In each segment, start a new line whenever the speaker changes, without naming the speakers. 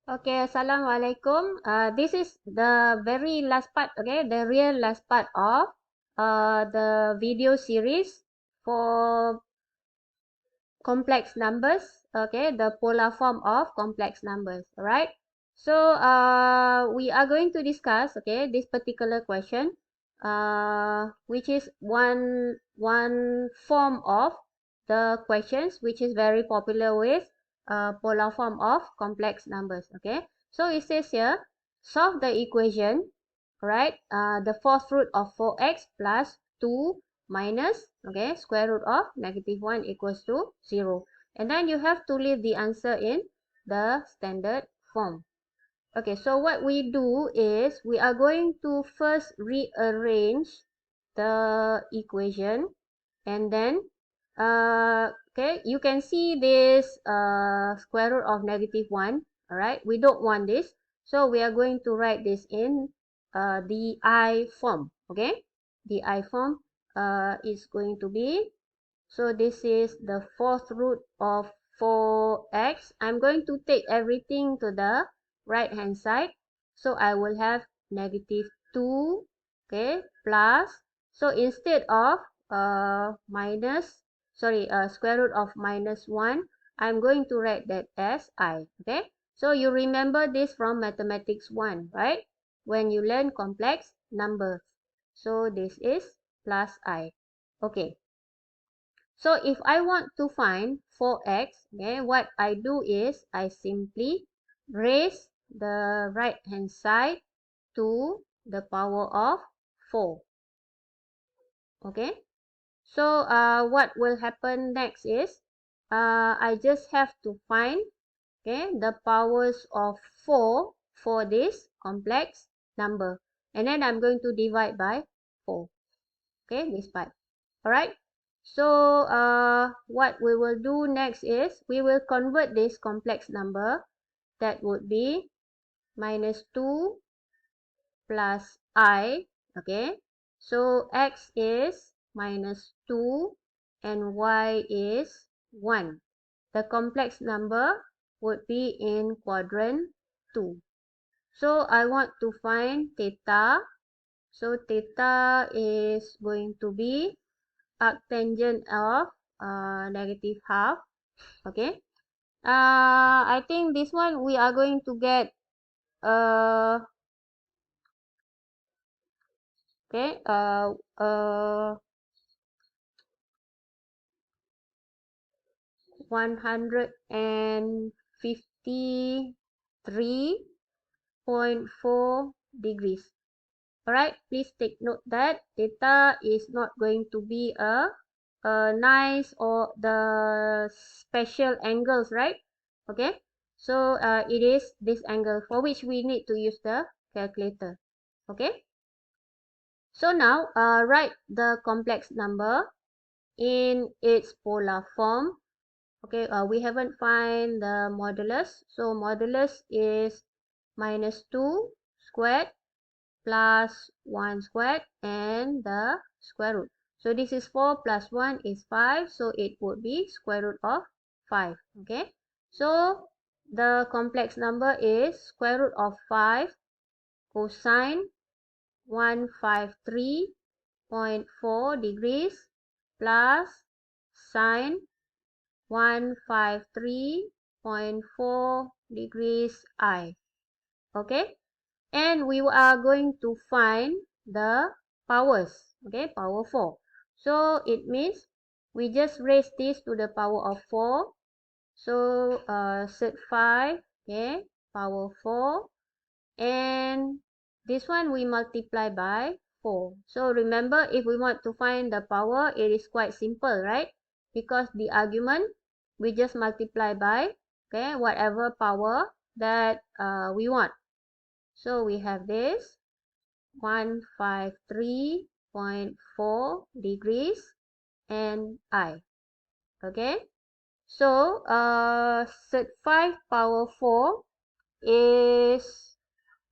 Okay, Assalamualaikum. This is the very last part, okay, the real last part of the video series for complex numbers, okay, the polar form of complex numbers, alright? So, we are going to discuss, okay, this particular question, which is one form of the questions which is very popular with polar form of complex numbers, okay? So, it says here, solve the equation, right? The fourth root of 4x plus 2 minus, okay, square root of -1 equals to 0. And then you have to leave the answer in the standard form. Okay, so what we do is we are going to first rearrange the equation, and then okay, you can see this square root of -1. All right, we don't want this, so we are going to write this in the I form. Okay, the I form is going to be, so this is the fourth root of 4x. I'm going to take everything to the right hand side, so I will have -2, okay, plus, so instead of square root of -1, I'm going to write that as I, okay? So you remember this from mathematics 1, right? When you learn complex numbers. So this is plus I. Okay. So if I want to find 4x, okay, what I do is I simply raise the right hand side to the power of 4. Okay. So what will happen next is I just have to find, okay, the powers of 4 for this complex number. And then I'm going to divide by 4. Okay, this part. Alright. So what we will do next is we will convert this complex number. That would be -2 plus I. Okay. So x is -2 and y is 1. The complex number would be in quadrant 2. So I want to find theta. So theta is going to be arctangent of -half. Okay. I think this one we are going to get uh okay 153.4 degrees. Alright, please take note that theta is not going to be a nice or the special angles, right? Okay, so it is this angle for which we need to use the calculator. Okay, so now write the complex number in its polar form. Okay, we haven't find the modulus, so modulus is -2 squared plus 1 squared and the square root. So this is 4 plus 1 is 5, so it would be square root of 5. Okay, so the complex number is square root of 5 cosine 153.4 degrees plus sine 153.4 degrees I. Okay, and we are going to find the powers. Okay, power 4. So it means we just raise this to the power of 4. So set 5, okay, power 4, and this one we multiply by 4. So remember, if we want to find the power, it is quite simple, right? Because the argument we just multiply by, okay, whatever power that we want. So we have this 153.4 degrees and I. Okay, so set 5 power 4 is,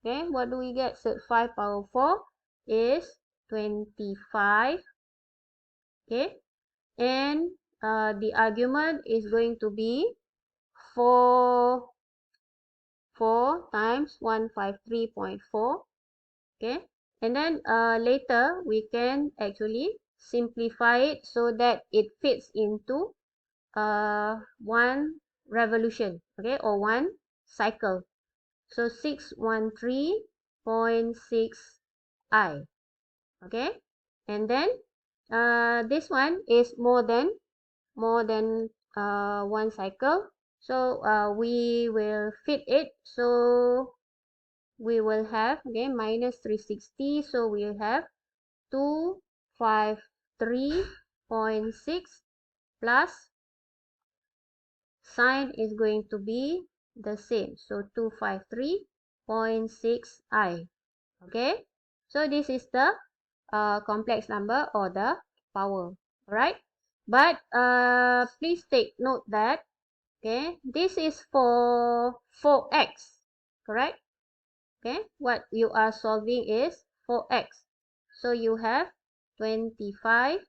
okay, what do we get? Set 5 power 4 is 25. Okay, and the argument is going to be 4 4 times 153.4. Okay, and then later we can actually simplify it so that it fits into one revolution, okay, or one cycle. So 613.6i. Okay, and then this one is more than one cycle, so we will fit it. So we will have, okay, minus 360, so we will have 253.6 plus sign is going to be the same, so 253.6i. Okay, so this is the complex number or the power. Alright, but please take note that, okay, this is for 4x, correct? Okay, what you are solving is 4x, so you have 25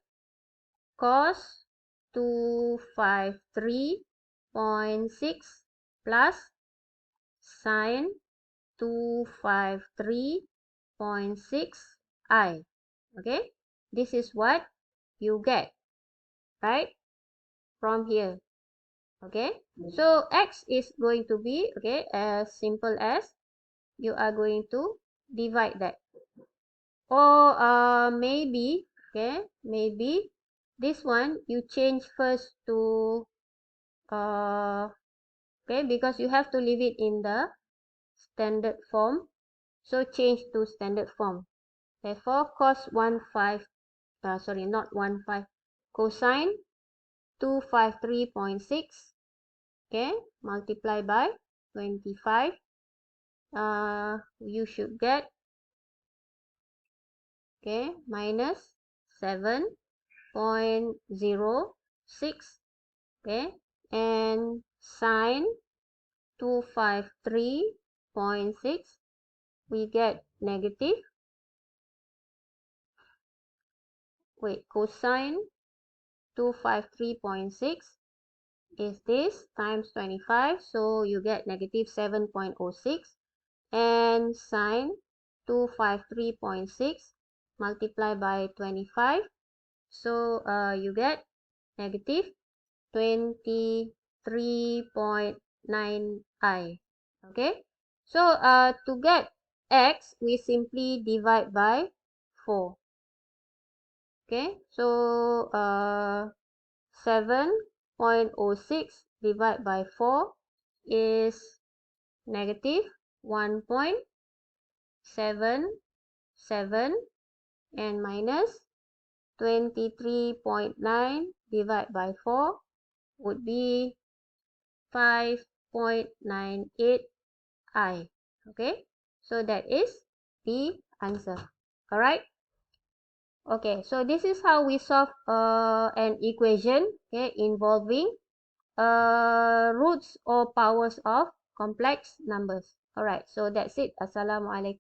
cos 253.6 plus sine 253.6i. Okay, this is what you get, right, from here. Okay, so x is going to be, okay, as simple as you are going to divide that, or maybe, okay, maybe this one you change first to okay, because you have to leave it in the standard form, so change to standard form. Therefore cos 15, sorry, not 15, cosine 253.6, okay, multiply by 25, you should get, okay, minus 7.06, okay, and sine 253.6, we get negative, wait, cosine 253.6 is this times 25, so you get negative 7.06, and sine 253.6 multiply by 25, so you get negative 23.9i. Okay, so to get x, we simply divide by 4. Okay, so 7.06 divided by 4 is negative 1.77, and minus 23.9 divided by 4 would be 5.98i. Okay, so that is the answer. Alright, okay, so this is how we solve an equation, okay, involving roots or powers of complex numbers. Alright, so that's it. Assalamualaikum.